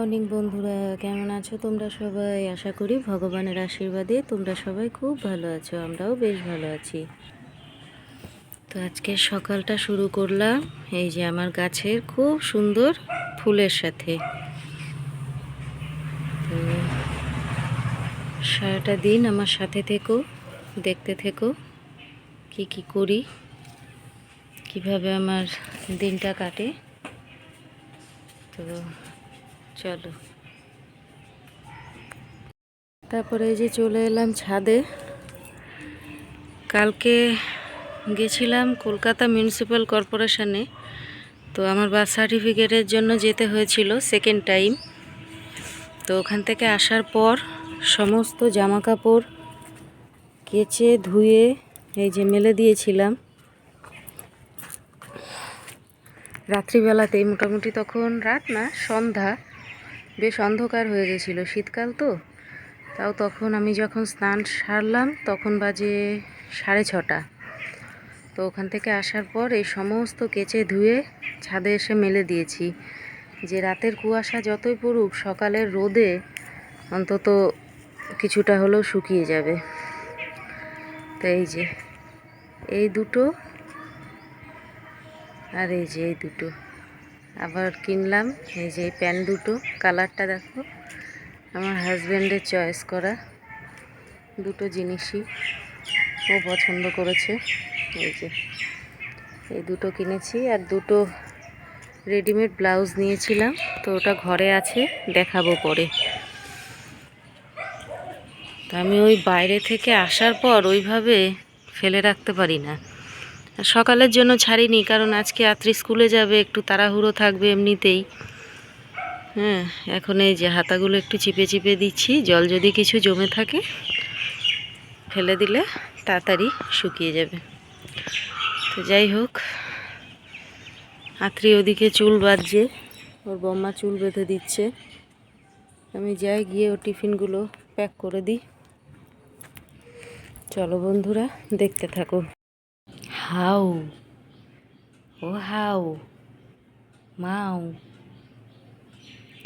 Morning বন্ধুরা, কেমন আছো তোমরা সবাই? আশা করি ভগবানের আশীর্বাদে তোমরা সবাই খুব ভালো আছো। আমরাও বেশ ভালো আছি। তো আজকে সকালটা শুরু করলাম এই যে আমার গাছের খুব সুন্দর ফুলের সাথে। তো সারাটা দিন আমার সাথে থেকো, দেখতে থেকো কি কি করি, কিভাবে আমার দিনটা কাটে। তো চলো, তারপরে এই যে চলে এলাম ছাদে। কালকে গেছিলাম কলকাতা মিউনিসিপ্যাল কর্পোরেশনে। তো আমার বার্থ সার্টিফিকেটের জন্য যেতে হয়েছিল সেকেন্ড টাইম। তো ওখান থেকে আসার পর সমস্ত জামা কাপড় কেচে ধুয়ে এই যে মেলে দিয়েছিলাম রাত্রিবেলাতেই। মোটামুটি তখন রাত না, সন্ধ্যা, বেশ অন্ধকার হয়ে গেছিল, শীতকাল তো। তাও তখন আমি যখন স্নান সারলাম তখন বাজে 6:30। তো ওখান থেকে আসার পর এই সমস্ত কেচে ধুয়ে ছাদে এসে মেলে দিয়েছি, যে রাতের কুয়াশা যতই পড়ুক সকালের রোদে অন্তত কিছুটা হলেও শুকিয়ে যাবে। তো এই যে এই দুটো আর এই যে এই দুটো আবার কিনলাম। এই যে এই প্যান্ট দুটো, কালারটা দেখো, আমার হাজব্যান্ডের চয়েস করা দুটো জিনিসই ও পছন্দ করেছে। এই যে এই দুটো কিনেছি, আর দুটো রেডিমেড ব্লাউজ নিয়েছিলাম। তো ওটা ঘরে আছে, দেখাবো পরে। তো আমি ওই বাইরে থেকে আসার পর ওইভাবে ফেলে রাখতে পারি না। সকালের জন্য ছাড়িনি, কারণ আজকে আত্রি স্কুলে যাবে, একটু তাড়াহুড়ো থাকবে এমনিতেই। হ্যাঁ, এখন এই যে হাতাগুলো একটু চিপে চিপে দিচ্ছি, জল যদি কিছু জমে থাকে ফেলে দিলে তাড়াতাড়ি শুকিয়ে যাবে। তো যাই হোক, আত্রি ওদিকে চুল বাঁধছে, ওর বম্মা চুল বেঁধে দিচ্ছে। আমি যাই, গিয়ে ও টিফিনগুলো প্যাক করে দিই। চলো বন্ধুরা, দেখতে থাকো। হাউ ও হাউ মাউ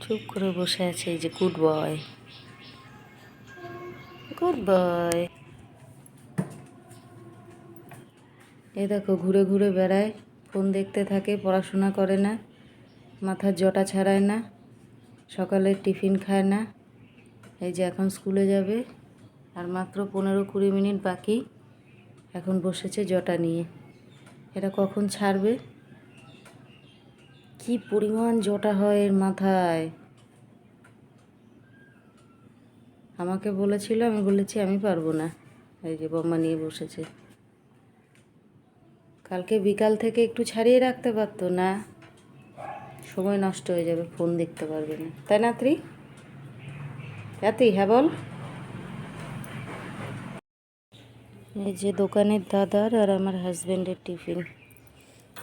চুপ করে বসে আছে। এই যে গুড বয়, গুড বয়। এ দেখো ঘুরে ঘুরে বেড়ায়, ফোন দেখতে থাকে, পড়াশোনা করে না, মাথার জটা ছাড়ায় না, সকালে টিফিন খায় না। এই যে এখন স্কুলে যাবে, আর মাত্র 15-20 মিনিট বাকি। এখন বসেছে জটা নিয়ে। এটা কখন ছাড়বে? কি পরিমাণ জটা হয় এর মাথায়! আমাকে বলেছিল, আমি বলেছি আমি পারবো না। এই যে বম্মা নিয়ে বসেছে। কালকে বিকাল থেকে একটু ছাড়িয়ে রাখতে পারতো না? সময় নষ্ট হয়ে যাবে, ফোন দেখতে পারবে না, তাই না ত্রি? রাত্রি, হ্যাঁ বল। এই যে দোকানের দাদার আর আমার হাজব্যান্ডের টিফিন।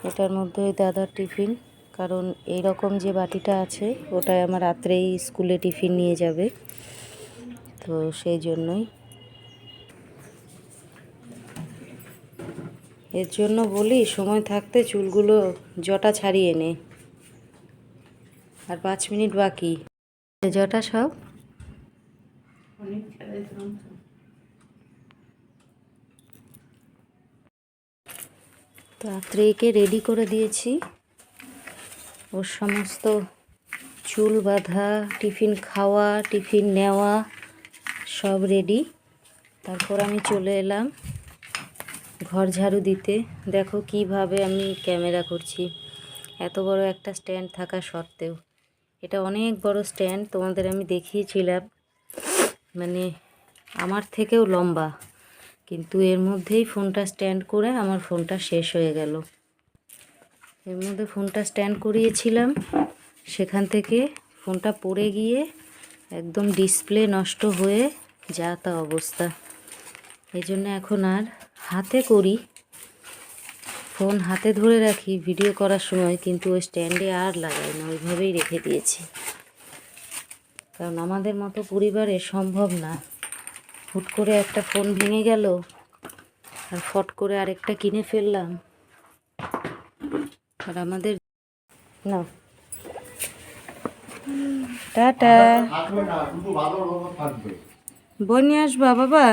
এটার মধ্যে ওই দাদার টিফিন, কারণ এই রকম যে বাটিটা আছে ওটাই আমার রাত্রেই স্কুলে টিফিন নিয়ে যাবে। তো সেই জন্যই, এর জন্য বলি সময় থাকতে চুলগুলো জটা ছাড়িয়ে নে। আর 5 মিনিট বাকি, জটা সব। তো আত্রেয়কে রেডি করে দিয়েছি, ওর সমস্ত চুল বাঁধা, টিফিন খাওয়া, টিফিন নেওয়া সব রেডি। তারপর আমি চলে এলাম ঘর ঝাড়ু দিতে। দেখো কিভাবে আমি ক্যামেরা করছি, এত বড় একটা স্ট্যান্ড থাকা সত্ত্বেও। এটা অনেক বড় স্ট্যান্ড, তোমাদের আমি দেখিয়েছিলাম, মানে আমার থেকেও লম্বা। কিন্তু এর মধ্যেই ফোনটা স্ট্যান্ড করে আমার ফোনটা শেষ হয়ে গেল। এর মধ্যে ফোনটা স্ট্যান্ড করিয়েছিলাম, সেখান থেকে ফোনটা পড়ে গিয়ে একদম ডিসপ্লে নষ্ট হয়ে যা তা অবস্থা। এই জন্য এখন আর হাতে করি, ফোন হাতে ধরে রাখি ভিডিও করার সময়, কিন্তু ওই স্ট্যান্ডে আর লাগাই না, ওইভাবেই রেখে দিয়েছি। কারণ আমাদের মতো পরিবারে সম্ভব না, হুট করে একটা ফোন ভেঙে গেল আর ফট করে আরেকটা কিনে ফেললাম। আর আমাদের না, টাটা। বই নিয়ে আসবা বাবা,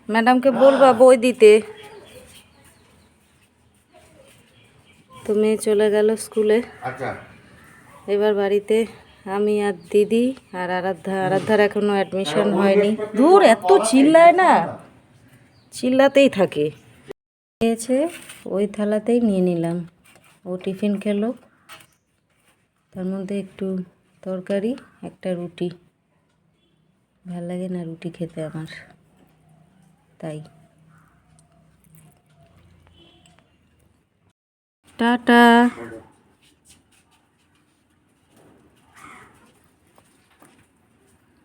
ম্যাডামকে বলবা বই দিতে। তো মেয়ে চলে গেল স্কুলে। এবার বাড়িতে আমি আর দিদি আর আরাধ্যার এখনো অ্যাডমিশন হয়নি। দূর এত চিল্লায় না, চিল্লাতেই থাকে। খেয়েছে ওই থালাতেই নিয়ে নিলাম। ও টিফিন খেলো, তার মধ্যে একটু তরকারি, একটা রুটি। ভাল লাগে না রুটি খেতে আমার, তাই। টাটা।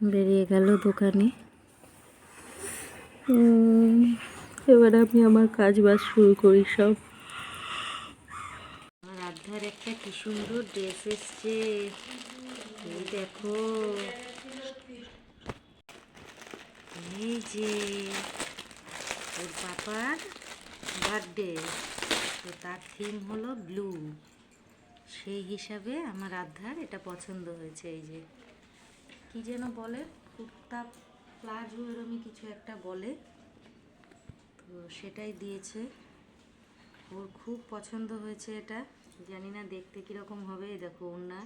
বেরিয়ে গেল দোকানে। এবার আমি আমার কাজ বাজ শুরু করি সব। আমার আধার একটা কি সুন্দর ড্রেস এসছে, এই দেখো। এই যে ওর পাপার বার্থডে, তো তার থিম হলো ব্লু। সেই হিসাবে আমার আধার এটা পছন্দ হয়েছে। এই যে কি যেন বলে, কুর্তা প্লাজো এরকমই কিছু একটা বলে, তো সেটাই দিয়েছে। ওর খুব পছন্দ হয়েছে এটা। জানি না দেখতে কীরকম হবে। এই দেখো ওড়না,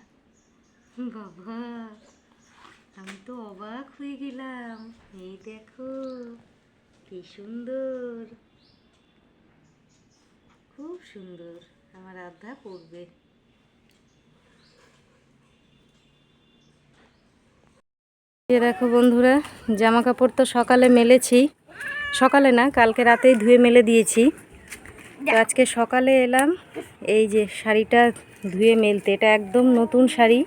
বাবা আমি তো অবাক হয়ে গেলাম। এই দেখো কি সুন্দর, খুব সুন্দর। আমার আধা পরবে। দেখো বন্ধুরা, জামা কাপড় তো সকালে মেলেছি, সকালে না কালকে রাতেই ধুয়ে মেলে দিয়েছি। তো আজকে সকালে এলাম এই যে শাড়িটা ধুয়ে মেলতে। এটা একদম নতুন শাড়ি।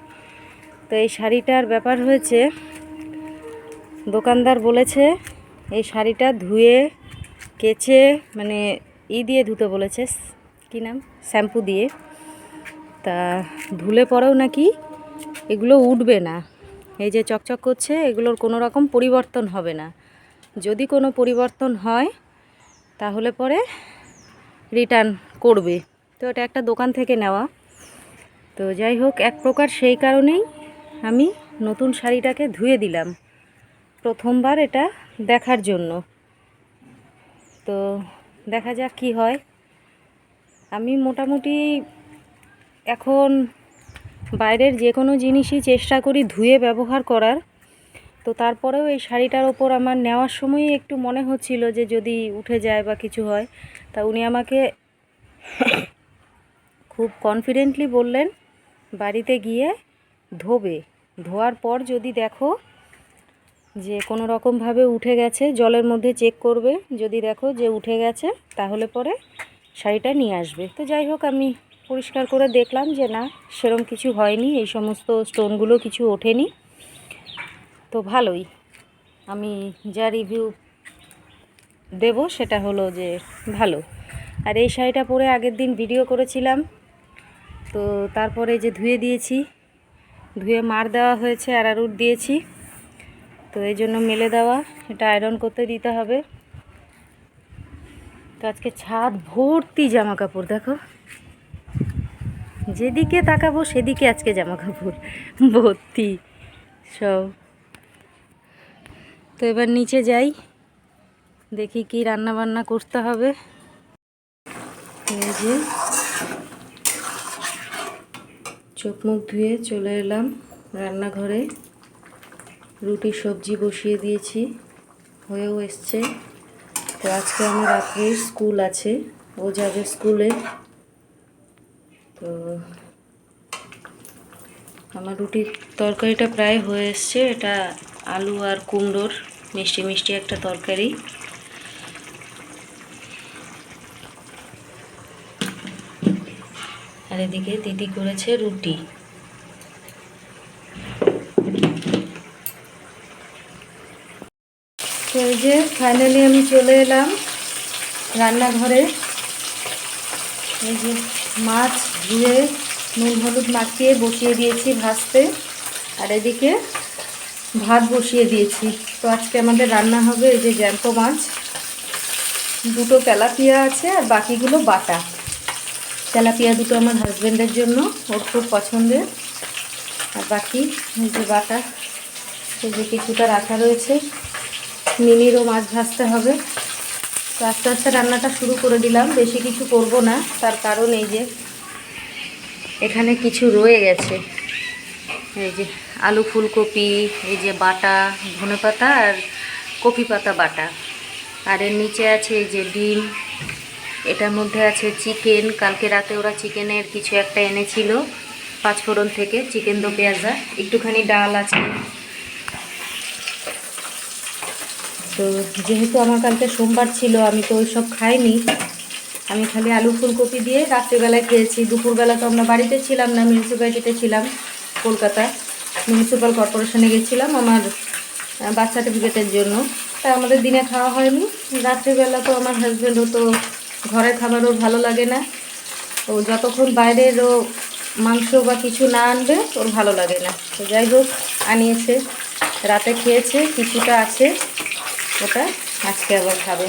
তো এই শাড়িটার ব্যাপার হয়েছে, দোকানদার বলেছে এই শাড়িটা ধুয়ে কেচে মানে দিয়ে ধুতে বলেছে, কি নাম, শ্যাম্পু দিয়ে। তা ধুলে পরেও নাকি এগুলো উঠবে না। এই যে চকচক করছে, এগুলোর কোনো রকম পরিবর্তন হবে না। যদি কোনো পরিবর্তন হয় তাহলে পরে রিটার্ন করবে। তো এটা একটা দোকান থেকে নেওয়া। তো যাই হোক, এক প্রকার সেই কারণেই আমি নতুন শাড়িটাকে ধুয়ে দিলাম প্রথমবার এটা দেখার জন্য। তো দেখা যাক কি হয়। আমি মোটামুটি এখন বাইরের যে কোনো জিনিসই চেষ্টা করি ধুয়ে ব্যবহার করার। তো তারপরেও এই শাড়িটার ওপর আমার নেওয়ার সময়ই একটু মনে হচ্ছিল যে যদি উঠে যায় বা কিছু হয়। তা উনি আমাকে খুব কনফিডেন্টলি বললেন বাড়িতে গিয়ে ধোবে, ধোয়ার পর যদি দেখো যে কোনো রকমভাবে উঠে গেছে, জলের মধ্যে চেক করবে, যদি দেখো যে উঠে গেছে তাহলে পরে শাড়িটা নিয়ে আসবে। তো যাই হোক, আমি পরিষ্কার করে দেখলাম যে না, সেরম কিছু হয়নি, এই সমস্ত স্টোনগুলো কিছু ওঠেনি। তো ভালোই, আমি যা রিভিউ দেব সেটা হলো যে ভালো। আর এই শাড়িটা পরে আগের দিন ভিডিও করেছিলাম, তো তারপরে যে ধুয়ে দিয়েছি, ধুয়ে মার দেওয়া হয়েছে, আরারুট দিয়েছি। তো এই জন্য মেলে দেওয়া, এটা আয়রন করতে দিতে হবে। তো আজকে ছাদ ভর্তি জামা কাপড়, দেখো যেদিকে তাকাবো সেদিকে আজকে জামা কাপড় ভর্তি সব। তো এবার নিচে যাই, দেখি কি রান্না বান্না করতে হবে। এই যে চোখ মুখ ধুয়ে চলে এলাম রান্নাঘরে। রুটি সবজি বসিয়ে দিয়েছি, হয়েও এসছে। তো আজকে আমার রাত্রে স্কুল আছে, ও যাবে স্কুলে। তো আমার রুটির তরকারিটা প্রায় হয়ে এসছে। এটা আলু আর কুমড়োর মিষ্টি মিষ্টি একটা তরকারি। আর এদিকে দিদি করেছে রুটি। তো এই যে ফাইনালি আমি চলে এলাম রান্নাঘরে। এই যে মাছ ধুয়ে নুন হলুদ মাখিয়ে বসিয়ে দিয়েছি ভাজতে, আর এদিকে ভাত বসিয়ে দিয়েছি। তো আজকে আমাদের রান্না হবে এই যে জ্যান্ত মাছ, দুটো তেলাপিয়া আছে আর বাকিগুলো বাটা। তেলাপিয়া দুটো আমার হাজব্যান্ডের জন্য, ওর খুব পছন্দের। আর বাকি এই যে বাটা, এই যে কিছুটা রাখা রয়েছে। মিনিরও মাছ ভাজতে হবে। তো আস্তে আস্তে রান্নাটা শুরু করে দিলাম, বেশি কিছু করব না, তার কারণ এই যে এখানে কিছু রয়ে গেছে। এই যে আলু ফুলকপি, এই যে বাটা ধনেপাতা আর কপি পাতা বাটা, আর এর নিচে আছে এই যে ডিম, এটার মধ্যে আছে চিকেন। কালকে রাতে ওরা চিকেনের কিছু একটা এনেছিল পাঁচফোড়ন থেকে, চিকেন দো পেঁয়াজা, একটুখানি ডাল আছে। তো যেহেতু আমার কালকে সোমবার ছিল, আমি তো ওইসব খাইনি, আমি খালি আলু ফুলকপি দিয়ে রাত্রিবেলায় খেয়েছি। দুপুরবেলা তো আমরা বাড়িতে ছিলাম না, মিউনিসিপ্যালিটিতে ছিলাম, কলকাতা মিউনিসিপ্যাল কর্পোরেশনে গেছিলাম আমার বার্থ সার্টিফিকেটের জন্য। তাই আমাদের দিনে খাওয়া হয়নি। রাত্রিবেলা তো আমার হাজব্যান্ডও তো ঘরের খাবারও ভালো লাগে না, ও যতক্ষণ বাইরের ও মাংস বা কিছু না আনবে ওর ভালো লাগে না। তো যাই হোক আনিয়েছে, রাতে খেয়েছে, কিছুটা আছে, ওটা আজকে আবার খাবে।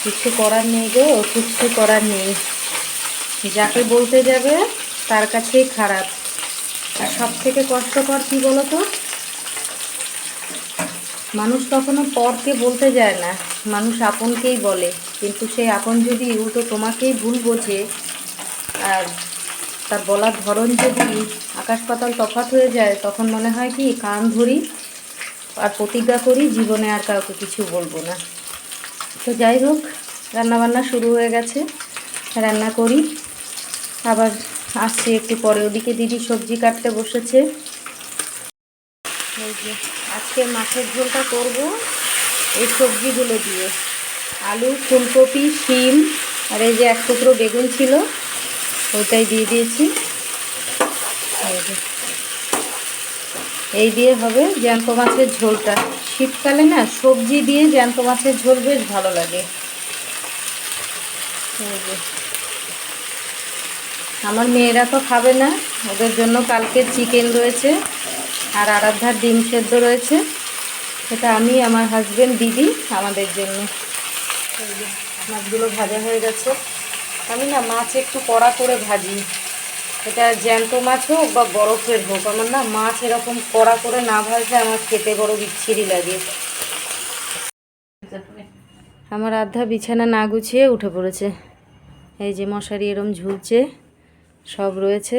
কিছু করার নেই গো, কিছু করার নেই। যাকে বলতে যাবে তার কাছেই খারাপ। আর সব থেকে কষ্টকর কী বলো তো, মানুষ কখনো পরকে বলতে যায় না, মানুষ আপনকেই বলে। কিন্তু সেই আপন যদি উল্টো তোমাকেই ভুল বোঝে, আর তার বলার ধরন যদি আকাশ পাতাল তফাৎ হয়ে যায়, তখন মনে হয় কি কান ধরি আর প্রতিজ্ঞা করি জীবনে আর কাউকে কিছু বলবো না। তো যাই হোক, রান্নাবান্না শুরু হয়ে গেছে, রান্না করি। আবার আসছি একটু পরে। ওদিকে দিদি সবজি কাটতে বসেছে। এই যে আজকে মাছের ঝোলটা করব এই সবজিগুলো দিয়ে, আলু ফুলকপি শিম আর এই যে এক টুকরো বেগুন ছিল ওইটাই দিয়ে দিয়েছি। এই দিয়ে হবে জ্যান্ত মাছের ঝোলটা। শীতকালে না সবজি দিয়ে জ্যান্ত মাছের ঝোল বেশ ভালো লাগে। এই যে আমার মেয়েরা তো খাবে না, ওদের জন্য কালকে চিকেন রয়েছে আর আরাধ্যার ডিম সেদ্ধ রয়েছে, সেটা আমি আমার হাজবেন্ড দিদি আমাদের জন্য। এই যে মাছগুলো ভাজা হয়ে গেছে। আমি না মাছ একটু কড়া করে ভাজি, এটা জ্যান্ত মাছ হোক বা বরফের হোক, আমার না মাছ এরকম কড়া করে না ভাজলে আমার খেতে বড় বিচ্ছিরি লাগে। আমার আধ্যা বিছানা না গুছিয়ে উঠে পড়েছে। এই যে মশারি এরম ঝুলছে, সব রয়েছে,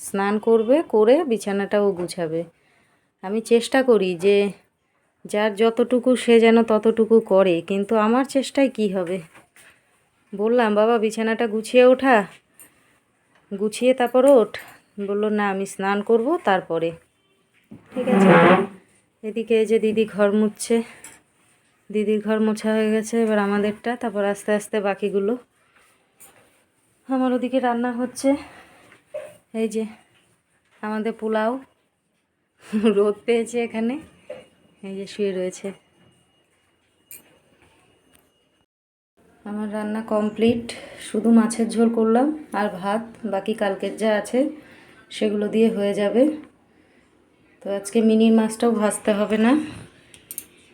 স্নান করবে, করে বিছানাটাও গুছাবে। আমি চেষ্টা করি যে যার যতটুকু সে যেন ততটুকু করে, কিন্তু আমার চেষ্টায় কি হবে। বললাম বাবা বিছানাটা গুছিয়ে ওঠা, গুছিয়ে তারপর ওঠ, বললো না আমি স্নান করব তারপরে। ঠিক আছে। এদিকে এই যে দিদি ঘর মুছছে, দিদির ঘর মোছা হয়ে গেছে, এবার আমাদেরটা, তারপর আস্তে আস্তে বাকিগুলো। আমার ওদিকে রান্না হচ্ছে, এই যে আমাদের পোলাও রোদ পেয়েছে এখানে, এই যে শুয়ে রয়েছে। আমার রান্না কমপ্লিট, শুধু মাছের ঝোল করলাম আর ভাত, বাকি কালকের যা আছে সেগুলো দিয়ে হয়ে যাবে। তো আজকে মিনির মাছটাও ভাজতে হবে না,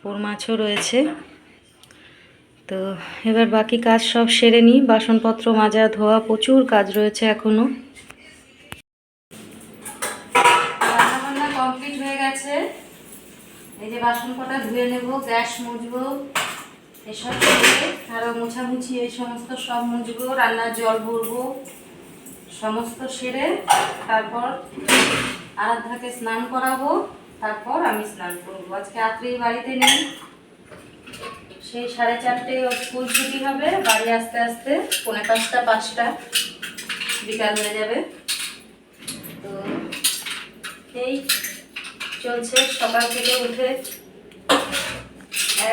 ওর মাছও রয়েছে। তো এবার বাকি কাজ সব সেরে নিই, বাসনপত্র মাজা ধোয়া প্রচুর কাজ রয়েছে এখনও। রান্নাবান্না কমপ্লিট হয়ে গেছে, এই যে বাসন কটা ধুয়ে নেব, গ্যাস মুছবো, এসব করে আরও মোছামুছি এই সমস্ত সব মুছবো, রান্নার জল ভরবো, সমস্ত সেরে তারপর আরাধ্যাকে স্নান করাবো, তারপর আমি স্নান করবো। আজকে রাত্রি বাড়িতে নেই, সেই 4:30 ওর স্কুল ছুটি হবে, বাড়ি আসতে আসতে 4:45 5টা বিকাল হয়ে যাবে। তো এই চলছে সকাল থেকে উঠে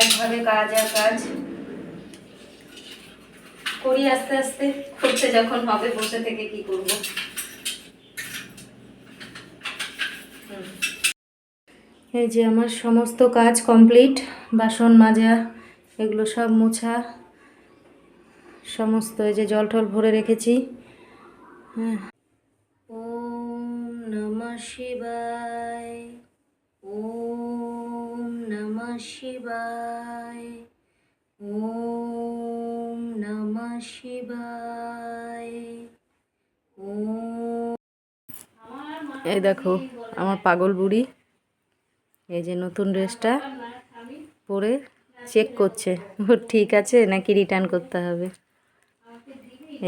একভাবে কাজ আর কাজ করি, আস্তে আস্তে করতে যখন হবে বসে থেকে কি করব। এই যে আমার সমস্ত কাজ কমপ্লিট, বাসন মাজা এগুলো সব মোছা সমস্ত, এই যে জল টল ভরে রেখেছি। হ্যাঁ, ওম নমঃ শিবায়, ওম নমঃ শিবায়, ওম নমঃ শিবায়। এই দেখো আমার পাগল বুড়ি, এই যে নতুন ড্রেসটা পরে চেক করছে ও ঠিক আছে নাকি রিটার্ন করতে হবে।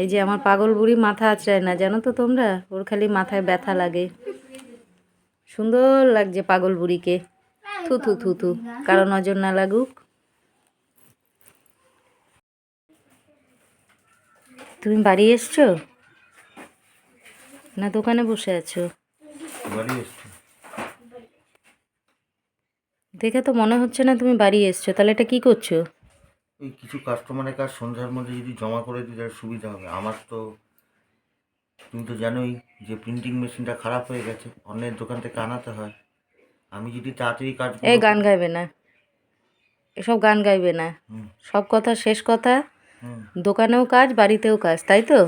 এই যে আমার পাগল বুড়ি মাথা আঁচড়ায় না, জানো তো তোমরা, ওর খালি মাথায় ব্যথা লাগে। সুন্দর লাগছে পাগল বুড়িকে। থু থু থু থু, কারো নজর না লাগুক। তুমি বাড়ি এসছো না দোকানে বসে আছো? দেখে তো মনে হচ্ছে না তুমি বাড়ি এসছো, তাহলে এটা কি করছো? এই কিছু কাস্টমারের কাজ সন্ধ্যার মধ্যে যদি জমা করে দিই তাহলে সুবিধা হবে। আমার তো তুমি তো জানোই যে প্রিন্টিং মেশিনটা খারাপ হয়ে গেছে, অন্যের দোকান থেকে আনাতে হয়। আমি যদি তাড়াতাড়ি এই কাজগুলো গান গাইবে না, এসব গান গাইবে না। হুম সব কথা শেষ কথা, হুম দোকানেও কাজ বাড়িতেও কাজ, তাই তো?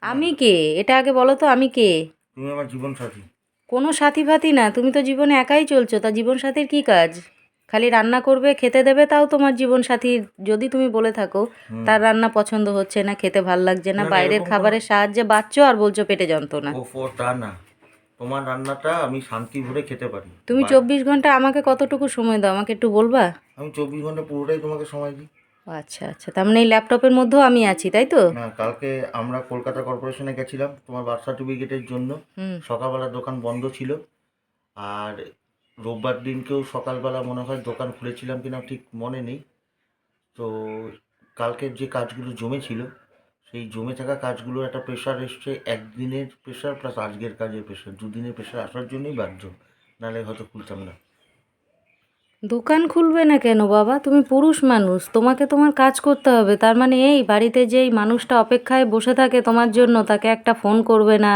আমি কে এটা আগে বলো তো, আমি কে? তুমি আমার জীবন সাথী। কোনো সাথী ফাথী না, তুমি তো জীবনে একাই চলছো, তা জীবন সাথীর কী কাজ? খালি রান্না করবে খেতে দেবে, তাও তোমার জীবন সাথী যদি তুমি বলে থাকো হুম তার রান্না পছন্দ হচ্ছে না, খেতে ভাল লাগছে না, না না, বাইরের এরকম কোনো খাবারের সাহায্যে বাঁচছো আর বলছো পেটে যন্ত্রণা। ও তা না। তোমার রান্নাটা আমি শান্তি ভরে খেতে পারি। তুমি 24 ঘন্টা আমাকে কতটুকু সময় দাও আমাকে একটু বলবা? আমি 24 ঘন্টা পুরোটাই তোমাকে সময় দিই। আচ্ছা আচ্ছা, তার মানে এই ল্যাপটপের মধ্যেও আমি আছি, তাই তো? না, কালকে আমরা কলকাতা কর্পোরেশনে গেছিলাম তোমার বার্থ সার্টিফিকেটের জন্য। হুম। সকালবেলা দোকান বন্ধ ছিল, আর রোববার দিনকেও সকালবেলা মনে হয় দোকান খুলেছিলাম কিনা ঠিক মনে নেই। তো কালকের যে কাজগুলো জমেছিল, সেই জমে থাকা কাজগুলোর একটা প্রেশার এসছে, একদিনের প্রেশার প্লাস আজকের কাজের প্রেশার, দুদিনের প্রেশার আসার জন্যই বাধ্য, নাহলে হয়তো খুলতাম না। দোকান খুলবে না কেন বাবা? তুমি পুরুষ মানুষ, তোমাকে তোমার কাজ করতে হবে। তার মানে এই বাড়িতে যেই মানুষটা অপেক্ষায় বসে থাকে তোমার জন্য, তাকে একটা ফোন করবে না,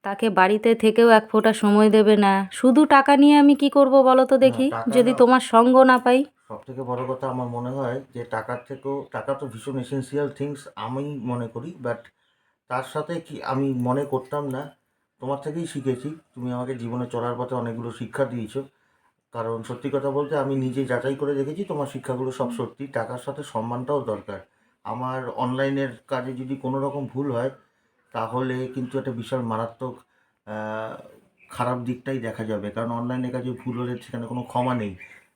তাকে বাড়িতে থেকেও এক ফোঁটা সময় দেবে না, শুধু টাকা নিয়ে আমি কি করব বলো তো না দেখি, টাকা যদি না, তোমার সঙ্গ না পাই? সব থেকে বড় কথা আমার মনে হয় যে টাকার থেকেও, টাকা তো ভীষণ এসেন্সিয়াল থিংস আমি মনে করি, বাট তার সাথে কি আমি মনে করতাম না, তোমার থেকেই শিখেছি। তুমি আমাকে জীবনে চলার পথে অনেকগুলো শিক্ষা দিয়েছো। কারণ সত্যি কথা বলতে আমি নিজে যাচাই করে দেখেছি তোমার শিক্ষাগুলো সব সত্যি। টাকার সাথে সম্মানটাও দরকার। আমার অনলাইনের কাজে যদি কোনো রকম ভুল হয় তাহলে কিন্তু একটা বিশাল মারাত্মক আহ, খারাপ দিকটাই দেখা যাবে। কারণ অনলাইনের কাজে ভুল হলে সেখানে কোনো ক্ষমা নেই,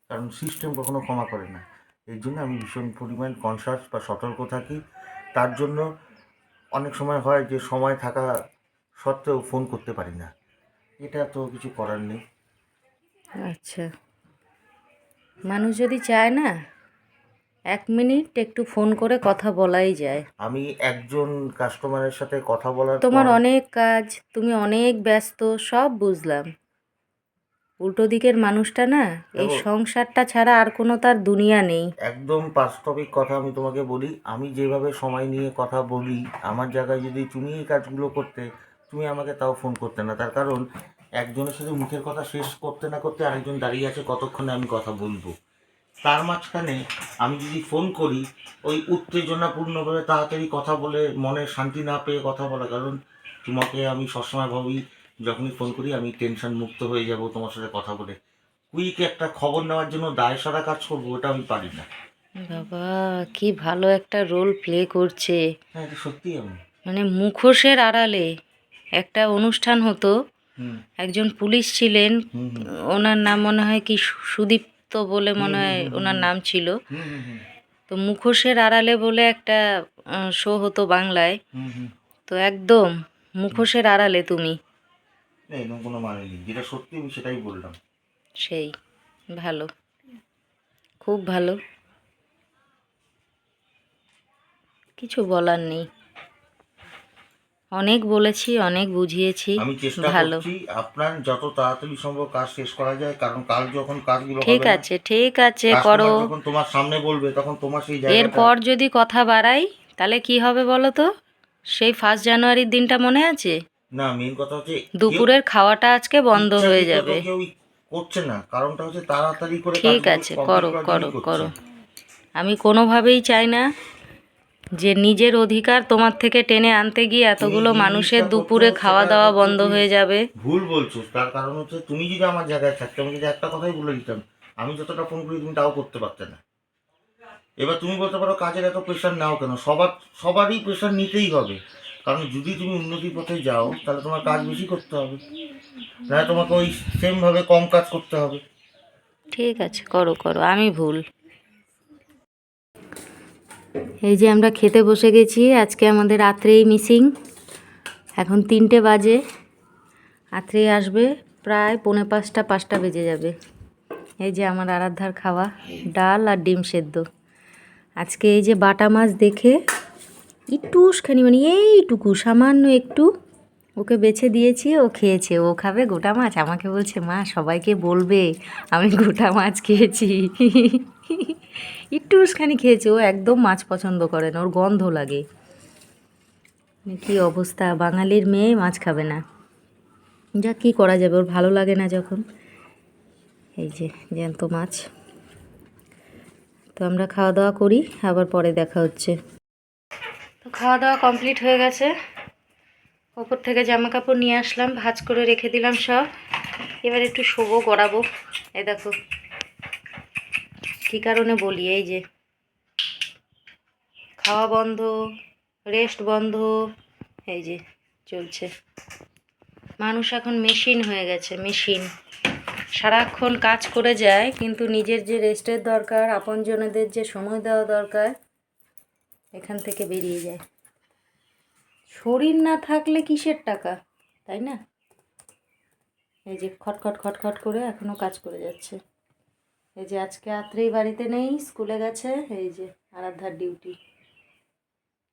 কারণ সিস্টেম কখনো ক্ষমা করে না। এর জন্য আমি ভীষণ পরিমাণ কনসাস বা সতর্ক থাকি। তার জন্য অনেক সময় হয় যে সময় থাকা সত্ত্বেও ফোন করতে পারি না, এটা তো কিছু করার নেই। আচ্ছা, মানুষ যদি চায় না, 1 মিনিট একটু ফোন করে কথা বলাই যায়। আমি একজন কাস্টমারের সাথে কথা বলার তোমার পর অনেক কাজ, তুমি অনেক ব্যস্ত, সব বুঝলাম। উল্টো দিকের মানুষটা না, এই দেখো, সংসারটা ছাড়া আর কোনো তার দুনিয়া নেই। একদম বাস্তবিক কথা আমি তোমাকে বলি, আমি যেভাবে সময় নিয়ে কথা বলি, আমার জায়গায় যদি তুমি এই কাজগুলো করতে, তুমি আমাকে তাও ফোন করতে না। তার কারণ একজনের সাথে মুখের কথা শেষ করতে না করতে আরেকজন দাঁড়িয়ে আছে কতক্ষণে আমি কথা বলবো। তার মাঝখানে আমি যদি ফোন করি, ওই উত্তেজনাপূর্ণভাবে তাড়াতাড়ি কথা বলে মনে শান্তি না পেয়ে কথা বলা, কারণ তোমাকে আমি সবসময় ভাবি যখনই ফোন করি আমি টেনশন মুক্ত হয়ে যাব তোমার সাথে কথা বলে। কুইক একটা খবর নেওয়ার জন্য দায় সারা কাজ করবো, ওটা আমি পারি না। বাবা, কি ভালো একটা রোল প্লে করছে। হ্যাঁ, এটা সত্যিই আমি। মানে মুখোশের আড়ালে একটা অনুষ্ঠান হতো, হুম একজন পুলিশ ছিলেন, হুম হুম ওনার নাম মনে হয় কি সুদীপ্ত বলে হুম মনে হুম হয় হুম হুম ওনার নাম ছিল। হুম হুম হুম তো মুখোশের আড়ালে বলে একটা শো হতো বাংলায়। হুম হুম তো একদম মুখোশের আড়ালে তুমি। না, এরকম কোনো মানে নেই, যেটা সত্যি আমি সেটাই বললাম। সেই ভালো, খুব ভালো, কিছু বলার নেই। অনেক বলেছি, অনেক বুঝিয়েছি। আমি চেষ্টা ভালো, করছি আপনার যত তাড়াতাড়ি সম্ভব কাজ শেষ করা যায়, কারণ কাল যখন কাজগুলো ঠিক হবে না, আছে ঠিক আছে, করো। কাস্টমার যখন তোমার সামনে বলবে তখন তোমার সেই জায়গাটা। এরপর যদি কথা বাড়াই তাহলে কি হবে বলো তো? সেই 1 জানুয়ারির দিনটা মনে আছে? না, মেন কথা হচ্ছে কেউ দুপুরের খাওয়াটা আজকে বন্ধ হয়ে ইচ্ছাকৃত তো যাবে। কেউ করছে না, কারণটা হচ্ছে তাড়াতাড়ি করে ঠিক কাজগুলো আছে, কমপ্লিট করো করার করো জন্যই করছে। করো। আমি কোনোভাবেই চাই না যে নিজের অধিকার তোমার থেকে টেনে আনতে গিয়ে তুমি এতগুলো যে মানুষের জিনিসটা করছো দুপুরে খাওয়া সেটা দাওয়া হচ্ছে বন্ধ তুমি হয়ে যাবে। ভুল বলছো। তার কারণ হচ্ছে তুমি যদি আমার জায়গায় থাকতে, আমি যদি একটা কথাই বলে দিতাম, আমি যতটা ফোন করি তুমি তাও করতে পারতে না। এবার তুমি বলতে পারো কাজের এত প্রেশার নাও কেন, সবারই প্রেশার নিতেই হবে, কারণ যদি তুমি উন্নতির পথে যাও তাহলে তোমার কাজ বেশি করতে হবে, না তোমাকে ওই সেমভাবে কম কাজ করতে হবে। ঠিক আছে, করো করো, আমি ভুল। এই যে আমরা খেতে বসে গেছি, আজকে আমাদের রাত্রেই মিসিং। এখন 3টে বাজে, রাত্রে আসবে প্রায় 4:45 5টা বেজে যাবে। এই যে আমার আরাধ্যার খাওয়া, ডাল আর ডিম সেদ্ধ। আজকে এই যে বাটা মাছ দেখে একটুখানি, মানে এইটুকু সামান্য একটু ওকে বেছে দিয়েছি, ও খেয়েছে। ও খাবে গোটা মাছ, আমাকে বলছে মা সবাইকে বলবে আমি গোটা মাছ খেয়েছি। একটুখানি খেয়েছে, ও একদম মাছ পছন্দ করে না, ওর গন্ধ লাগে। কি অবস্থা, বাঙালির মেয়ে মাছ খাবে না, যা কি করা যাবে, ওর ভালো লাগে না যখন। এই যে জ্যান্ত মাছ। তো আমরা খাওয়া দাওয়া করি, আবার পরে দেখা হচ্ছে। তো খাওয়া দাওয়া কমপ্লিট হয়ে গেছে। ওপর থেকে জামা কাপড় নিয়ে আসলাম, ভাঁজ করে রেখে দিলাম সব। এবার একটু শোবো, গড়াবো। এই দেখো কী কারণে বলি, এই যে খাওয়া বন্ধ, রেস্ট বন্ধ, এই যে চলছে। মানুষ এখন মেশিন হয়ে গেছে, মেশিন। সারাক্ষণ কাজ করে যায়, কিন্তু নিজের যে রেস্টের দরকার, আপনজনেদের যে সময় দেওয়া দরকার, এখান থেকে বেরিয়ে যায়। শরীর না থাকলে কিসের টাকা, তাই না? এই যে খটখট খটখট করে এখনও কাজ করে যাচ্ছে। এই যে আজকে রাত্রেই বাড়িতে নেই, স্কুলে গেছে। এই যে আরাধ্যার ডিউটি।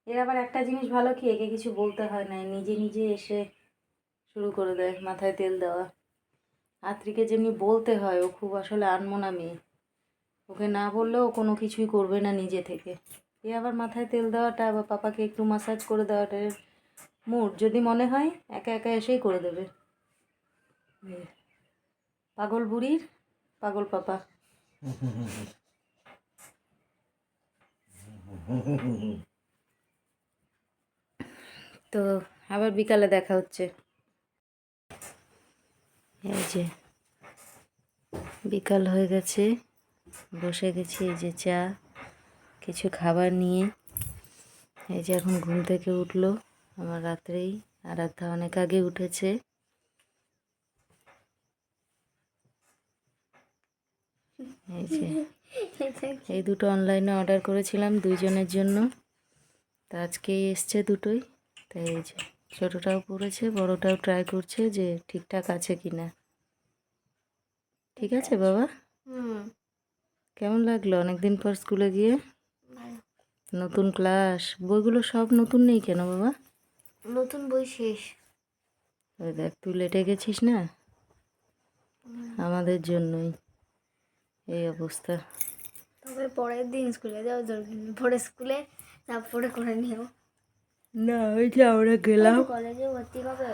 এর আবার একটা জিনিস ভালো কি, একে কিছু বলতে হয় না, নিজে নিজে এসে শুরু করে দেয় মাথায় তেল দেওয়া। আত্রিকে যেমনি বলতে হয়, ও খুব আসলে আনমনা মেয়ে। ওকে না বললেও কোনো কিছুই করবে না নিজে থেকে। এ আবার মাথায় তেল দেওয়াটা বা পাপাকে একটু মাসাজ করে দেওয়াটা মুড যদি মনে হয় একা একা এসেই করে দেবে। পাগল বুড়ির পাগল পাপা। তো আবার বিকালে দেখা হচ্ছে। এই যে বিকাল হয়ে গেছে, বসে গেছি এই যে চা কিছু খাবার নিয়ে। এই যে এখন ঘুম থেকে উঠলো আমার রাত্রেই, আরাধ্যা অনেক আগে উঠেছে। এই যে এই দুটো অনলাইনে অর্ডার করেছিলাম 2 জনের জন্য, তা আজকেই এসছে দুটোই। তাই এই যে ছোটোটাও পড়েছে, বড়টাও ট্রাই করছে যে ঠিকঠাক আছে কি না। ঠিক আছে বাবা? কেমন লাগলো অনেকদিন পর স্কুলে গিয়ে? নতুন ক্লাস, বইগুলো সব নতুন নেই কেন বাবা? নতুন বই শেষ। ওই দেখ, তুই লেটে গেছিস না, আমাদের জন্যই এই অবস্থা। তবে পরের দিন স্কুলে যাওয়া দরকার নেই, পরে স্কুলে তারপরে করে নিও। না ওই যে আমরা গেলাম, কলেজে ভর্তি হবে।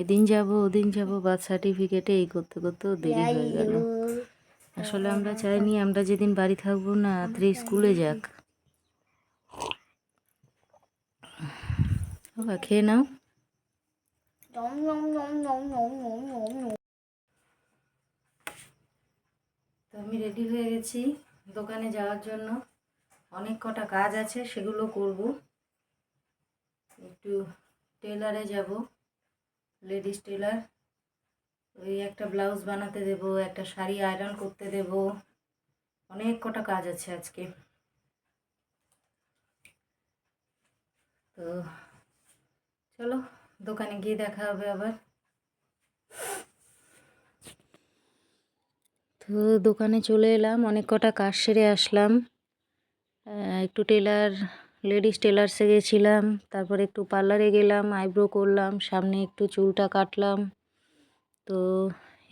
এদিন যাব ওদিন যাব, বার্থ সার্টিফিকেটে এই করতে করতেও দেরি হয়ে গেল। আসলে আমরা চাইনি আমরা যেদিন বাড়ি থাকবো না রাত্রে স্কুলে যাক। বাবা খেয়ে নাও। তো আমি রেডি হয়ে গেছি দোকানে যাওয়ার জন্য। অনেক কটা কাজ আছে, সেগুলো করব। একটু টেলারে যাব, লেডিস টেলার। ওই একটা ব্লাউজ বানাতে দেব, একটা শাড়ি আয়রন করতে দেব, অনেক কটা কাজ আছে আজকে। তো চলো দোকানে গিয়ে দেখা হবে আবার। তো দোকানে চলে এলাম, অনেক কটা কাজ সেরে আসলাম। একটু লেডিস টেলার্সে গেছিলাম, তারপর একটু পার্লারে গেলাম, আইব্রো করলাম, সামনে একটু চুলটা কাটলাম। তো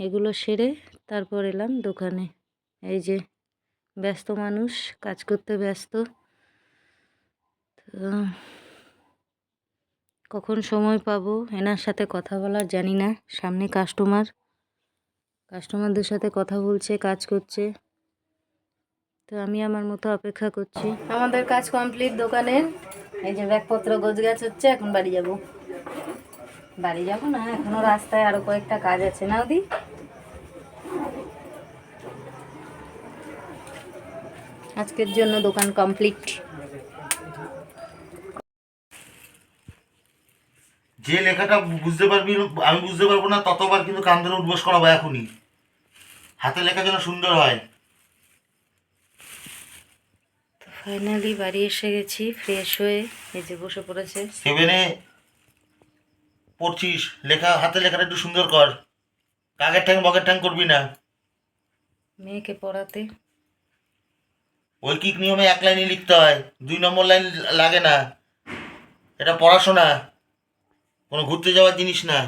এগুলো সেরে তারপর এলাম দোকানে। এই যে ব্যস্ত মানুষ, কাজ করতে ব্যস্ত। তো কখন সময় পাবো এনার সাথে কথা বলার জানি না। সামনে কাস্টমারদের সাথে কথা বলছে, কাজ করছে। তো আমি আমার মতো অপেক্ষা করছি। আমাদের কাজ কমপ্লিট দোকানের। এই যে ব্যাগপত্র গোছগাছ হচ্ছে, এখন বাড়ি যাব না, এখনো রাস্তায় আরো কয়েকটা কাজ আছে। না ওদি, আজকের জন্য দোকান কমপ্লিট। যে লেখাটা বুঝতে পারবি, আমি বুঝতে পারবো না, ততবার কিন্তু কান ধরে উঠবোস করাবো এখনই। হাতের লেখা যেন সুন্দর হয়। তো ফাইনালি বাড়ি এসে গেছি ফ্রেশ হয়ে, এই যে বসে পড়েছে। 7-এ পড়ছিস, লেখা হাতের লেখাটা একটু সুন্দর কর, কাকের ঠ্যাং বকের ঠ্যাং করবি না। মেয়েকে পড়াতে ঐকিক নিয়মে 1 লাইনে লিখতে হয়, 2 নম্বর লাইন লাগে না। এটা পড়াশোনা, কোনো ঘুরতে যাওয়ার জিনিস না।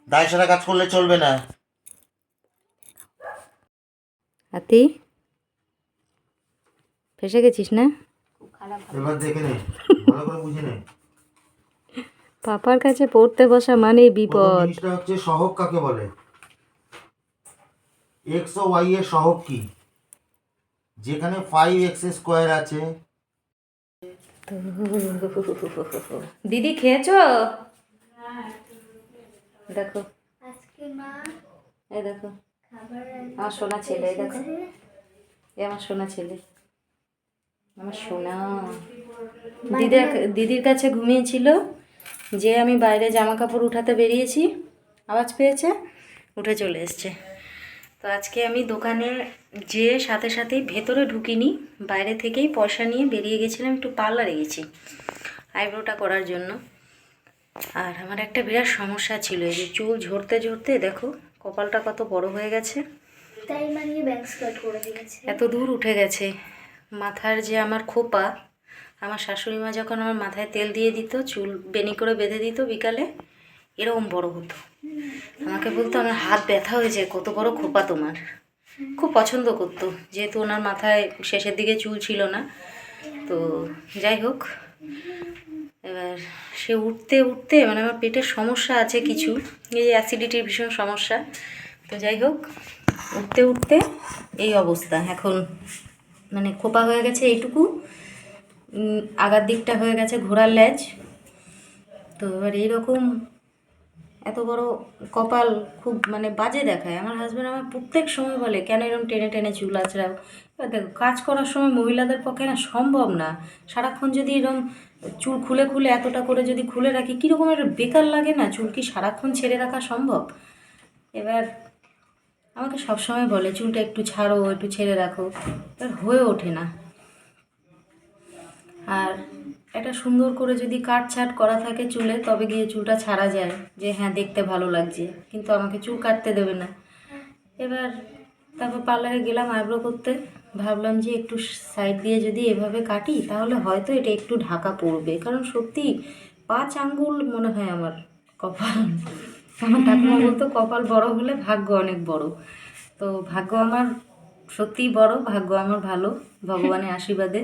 দায় সারা কাজ করলে চলবে না। হাতি ফেসে গেছিস না? এবার দেখে নে, ভালো করে বুঝে নে। পাপার কাছে পড়তে বসা মানে প্রথম বিপদ। জিনিসটা হচ্ছে সহগ কাকে বলে। এক্স ও ওয়াই এর সহগ কি? যেখানে 5x² আছে। দিদি খেয়েছো? দেখো আজকে মা এই দেখো খাবার আমার সোনা ছেলে, এই দেখো এ আমার সোনা ছেলে, আমার সোনা। দিদির কাছে ঘুমিয়েছিল, যে আমি বাইরে জামা কাপড় উঠাতে বেরিয়েছি, আওয়াজ পেয়েছে, উঠে চলে এসছে। তো আজকে আমি দোকানে যে সাথে সাথেই ভেতরে ঢুকিনি, বাইরে থেকেই পয়সা নিয়ে বেরিয়ে গেছিলাম, একটু পার্লারে গেছি আইব্রোটা করার জন্য। আর আমার একটা বিরাট সমস্যা ছিল, এই যে চুল ঝরতে ঝরতে দেখো কপালটা কত বড় হয়ে গেছে, তাই মানিয়ে ব্যাংক কাট করে দিয়েছে। এত দূর উঠে গেছে। মাথার যে আমার খোপা, আমার শাশুড়ি মা যখন আমার মাথায় তেল দিয়ে দিত, চুল বেনি করে বেঁধে দিত বিকালে, এরকম বড় হতো। আমাকে বলতো আমার হাত ব্যথা হয়ে যায়, কত বড় খোপা তোমার। খুব পছন্দ করতো, যেহেতু ওনার মাথায় শেষের দিকে চুল ছিল না। তো যাই হোক, এবার সে উঠতে উঠতে মানে আমার পেটের সমস্যা আছে কিছু, এই যে অ্যাসিডিটির ভীষণ সমস্যা। তো যাই হোক, উঠতে উঠতে এই অবস্থা এখন, মানে খোপা হয়ে গেছে এইটুকু, আগার দিকটা হয়ে গেছে ঘোড়ার লেজ। তো এবার এইরকম এত বড় কপাল খুব মানে বাজে দেখায়। আমার হাজব্যান্ড আমার প্রত্যেক সময় বলে কেন এরকম টেনে টেনে চুল আঁচড়াও। এবার দেখো কাজ করার সময় মহিলাদের পক্ষে না সম্ভব না, সারাক্ষণ যদি এরকম চুল খুলে খুলে এতটা করে যদি খুলে রাখি, কীরকম একটা বেকার লাগে না? চুল কি সারাক্ষণ ছেড়ে রাখা সম্ভব? এবার আমাকে সবসময় বলে চুলটা একটু ছাড়ো, একটু ছেড়ে রাখো, এবার হয়ে ওঠে না। আর একটা সুন্দর করে যদি কাটছাট করা থাকে চুলে, তবে গিয়ে চুলটা ছাড়া যায়, যে হ্যাঁ দেখতে ভালো লাগছে, কিন্তু আমাকে চুল কাটতে দেবে না। এবার তারপর পার্লারে গেলাম আইব্রো করতে, ভাবলাম যে একটু সাইড দিয়ে যদি এভাবে কাটি তাহলে হয়তো এটা একটু ঢাকা পড়বে, কারণ সত্যি 5 আঙ্গুল মনে হয় আমার কপাল। আমার ঠাকুমা বলতো কপাল বড় হলে ভাগ্য অনেক বড়। তো ভাগ্য আমার সত্যিই বড়, ভাগ্য আমার ভালো, ভগবানের আশীর্বাদে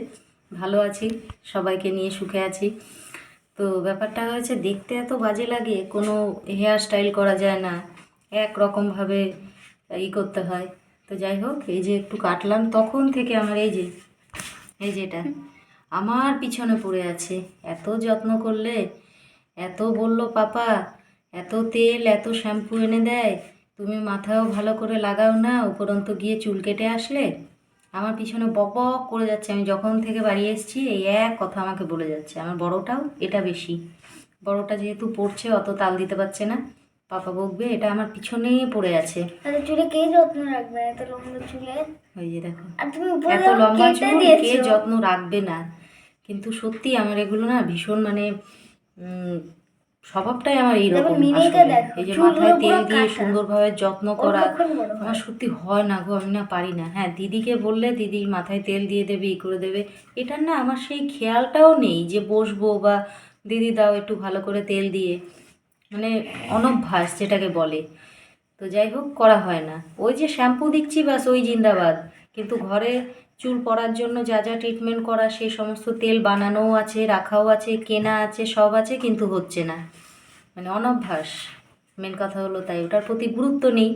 ভালো আছি, সবাইকে নিয়ে সুখে আছি। তো ব্যাপারটা হয়েছে দেখতে এত বাজে লাগে, কোনো হেয়ার স্টাইল করা যায় না, একরকমভাবে করতে হয়। তো যাই হোক, এই যে একটু কাটলাম, তখন থেকে আমার এই যে এটা আমার পিছনে পড়ে আছে। এত যত্ন করলে, এত বলল পাপা এত তেল এত শ্যাম্পু এনে দেয়, তুমি মাথাও ভালো করে লাগাও না, উপরন্ত গিয়ে চুল কেটে আসলে। আমার পিছনে বক বক করে যাচ্ছে, আমি যখন থেকে বাড়ি এসেছি এই এক কথা আমাকে বলে যাচ্ছে। আমার বড়টাও এটা বেশি, বড়টা যেহেতু পড়ছে অত তাল দিতে পারছে না, পাপা বকবে, এটা আমার পিছনেই পড়ে আছে। তাহলে চুলে কে যত্ন রাখবে এত লম্বা চুলে? ওই যে দেখো আর তুমি এত লম্বা চুল কে যত্ন রাখবে না? কিন্তু সত্যি আমার এগুলো না ভীষণ মানে স্বভাবটাই আমার এইরকম। এই যে মাথায় তেল দিয়ে সুন্দরভাবে যত্ন করা আমার সত্যি হয় না গো, আমি না পারি না। হ্যাঁ, দিদিকে বললে দিদি মাথায় তেল দিয়ে দেবে, ই করে দেবে, এটার না আমার সেই খেয়ালটাও নেই যে বসবো বা দিদি দাও একটু ভালো করে তেল দিয়ে, মানে অনভ্যাস যেটাকে বলে। তো যাই হোক, করা হয় না। ওই যে শ্যাম্পু দিচ্ছি ব্যাস, ওই জিন্দাবাদ। কিন্তু ঘরে চুল পড়ার জন্য যা যা ট্রিটমেন্ট করা, সেই সমস্ত তেল বানানোও আছে, রাখাও আছে, কেনা আছে, সব আছে, কিন্তু হচ্ছে না, মানে অনভ্যাস। মেন কথা হলো তাই, ওটার প্রতি গুরুত্ব নেই।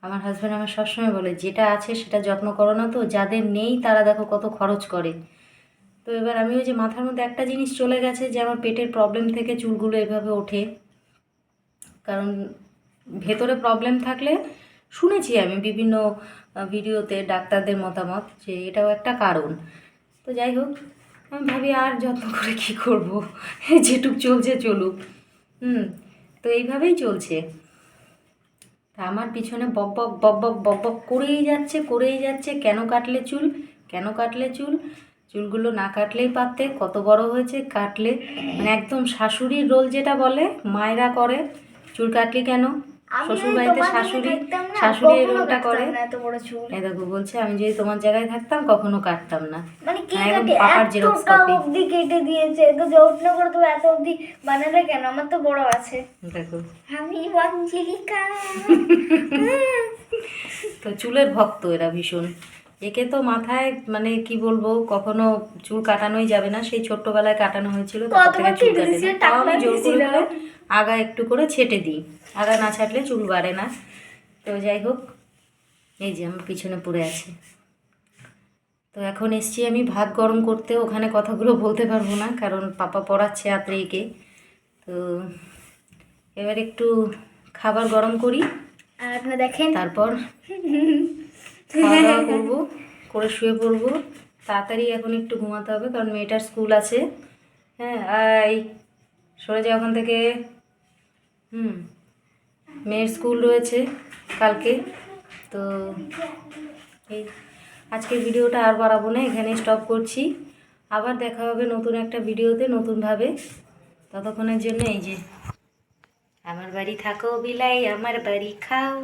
আমার হাজব্যান্ড আমার সবসময় বলে যেটা আছে সেটা যত্ন করো না তো, যাদের নেই তারা দেখো কত খরচ করে। তো এবার আমি ওই যে মাথার মধ্যে একটা জিনিস চলে গেছে যে আমার পেটের প্রবলেম থেকে চুলগুলো এভাবে ওঠে, কারণ ভেতরে প্রবলেম থাকলে শুনেছি আমি বিভিন্ন ভিডিওতে ডাক্তারদের মতামত যে এটাও একটা কারণ। তো যাই হোক, আমি ভাবি আর যত্ন করে কি করব, যেটুক চলছে চলুক। তো এইভাবেই চলছে। তা আমার পিছনে বক বক বক বক বক বক করেই যাচ্ছে, কেন কাটলে চুল, কেন কাটলে চুল, চুলগুলো না কাটলেই পারতে, কত বড় হয়েছে কাটলে, মানে একদম শাশুড়ির রোল যেটা বলে মায়েরা করে, চুল কাটলি কেন, শ্বশুর বাড়িতে শাশুড়ি এই রোলটা করে। এই দেখো বলছে আমি যদি তোমার জায়গায় থাকতাম কখনো কাটতাম না, মানে কে একদম কাটে পাপার এত জেরক্স টাও কপি। অবধি কেটে দিয়েছে, তো যত্ন করে তো এত অবধি বানালে কেন? আমার তো বড় আছে। দেখো আমি বাঞ্জিলিকা। তো চুলের ভক্ত এরা ভীষণ। একে তো মাথায় মানে কি বলবো, কখনো চুল কাটানোই যাবে না, সেই ছোট্টবেলায় কাটানো হয়েছিল, তারপর থেকে চুল কাটে না। তাও আমি জোর করে করে আগা একটু করে ছেটে দিই, আগা না ছাটলে চুল বাড়ে না। তো যাই হোক, এই যে আমার পিছনে পড়ে আছে। তো এখন এসছি আমি ভাত গরম করতে, ওখানে কথাগুলো বলতে পারবো না কারণ পাপা পড়াচ্ছে আত্রেইকে। তো এবার একটু খাবার গরম করি, আর আপনারা দেখেন তারপর খাওয়া দাওয়া করবো, করে শুয়ে পড়বো। তাড়াতাড়ি এখন একটু ঘুমাতে হবে কারণ মেয়েটার স্কুল আছে। হ্যাঁ, এই সরে যাও ওখান থেকে। মেয়ের স্কুল রয়েছে কালকে। তো এই আজকের ভিডিওটা আর বাড়াবো না, এখানে স্টপ করছি। আবার দেখা হবে নতুন একটা ভিডিওতে নতুনভাবে। ততক্ষণের জন্য এই যে আমার বাড়ি থাকো বিলাই, আমার বাড়ি খাও,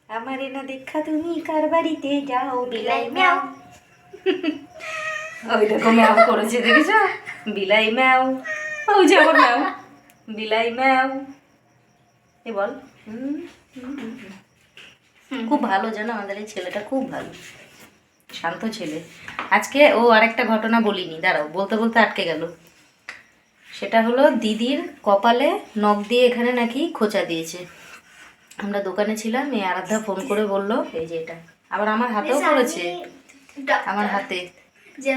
আমারে না দেখা তুমি কার বাড়িতে যাও বিলাই ম্যাও। ওই দেখো ম্যাও করেছে, দেখেছো? বিলাই ম্যাও, ওই যে আমার ম্যাও, বিলাই ম্যাও। এ বল। খুব ভালো জানো, আমাদের এই ছেলেটা খুব ভালো, শান্ত ছেলে। আজকে ও আরেকটা ঘটনা বলিনি, দাঁড়াও, বলতে বলতে আটকে গেল। সেটা হলো দিদির কপালে নখ দিয়ে এখানে নাকি খোঁচা দিয়েছে। আমরা দোকানে ছিলাম, এই আরাধ্যা ফোন করে বললো এই যে এটা, আবার আমার হাতেও করেছে, আমার হাতে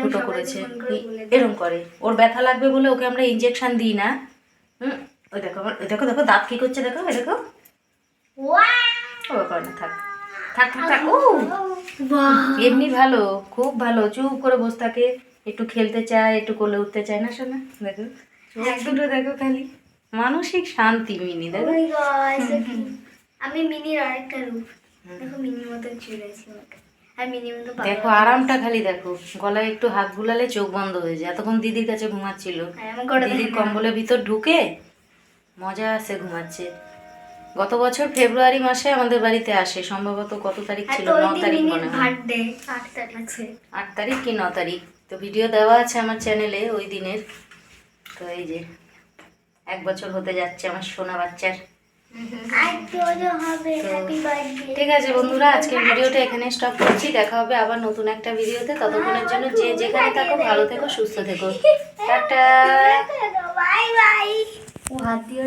ফুটো করেছে, এরকম করে। ওর ব্যথা লাগবে বলে ওকে আমরা ইঞ্জেকশন দিই না। ওই দেখো ওই দেখো, দেখো দাঁত কি করছে, দেখো ওই দেখো। ও করে না, থাক থাক থাক থাক। ও এমনি ভালো, খুব ভালো, চুপ করে বসে থাকে, একটু খেলতে চায়, একটু কোলে উঠতে চায় না। শোনা দেখো চোখ দুটো দেখো, খালি মানসিক শান্তি মিনি। দেখো আমি মিনির আরেকটা রূপ, দেখো মিনির মতো চুল আছে আর মিনির মতো দেখো আরামটা খালি দেখো, গলায় একটু হাত বুলালে চোখ বন্ধ হয়ে যায়। এতক্ষণ দিদির কাছে ঘুমাচ্ছিল, দিদির কম্বলের ভিতর ঢুকে মজা আসে ঘুমাচ্ছে। গত বছর ফেব্রুয়ারি মাসে আমাদের বাড়িতে আসে, সম্ভবত কত তারিখ ছিল, 9 তারিখ মনে হয়, 8 তারিখ কি 9 তারিখ। তো ভিডিও দেওয়া আছে আমার চ্যানেলে ওই দিনের। তো এই যে 1 বছর হতে যাচ্ছে আমার সোনা বাচ্চার। ঠিক আছে বন্ধুরা, আজকের ভিডিওটা এখানে স্টপ করছি। দেখা হবে আবার নতুন একটা ভিডিওতে। ততক্ষণের জন্য যে যেখানে থাকো ভালো থেকো, সুস্থ থেকো, টাটা। Bye bye. ও হাত দিয়ে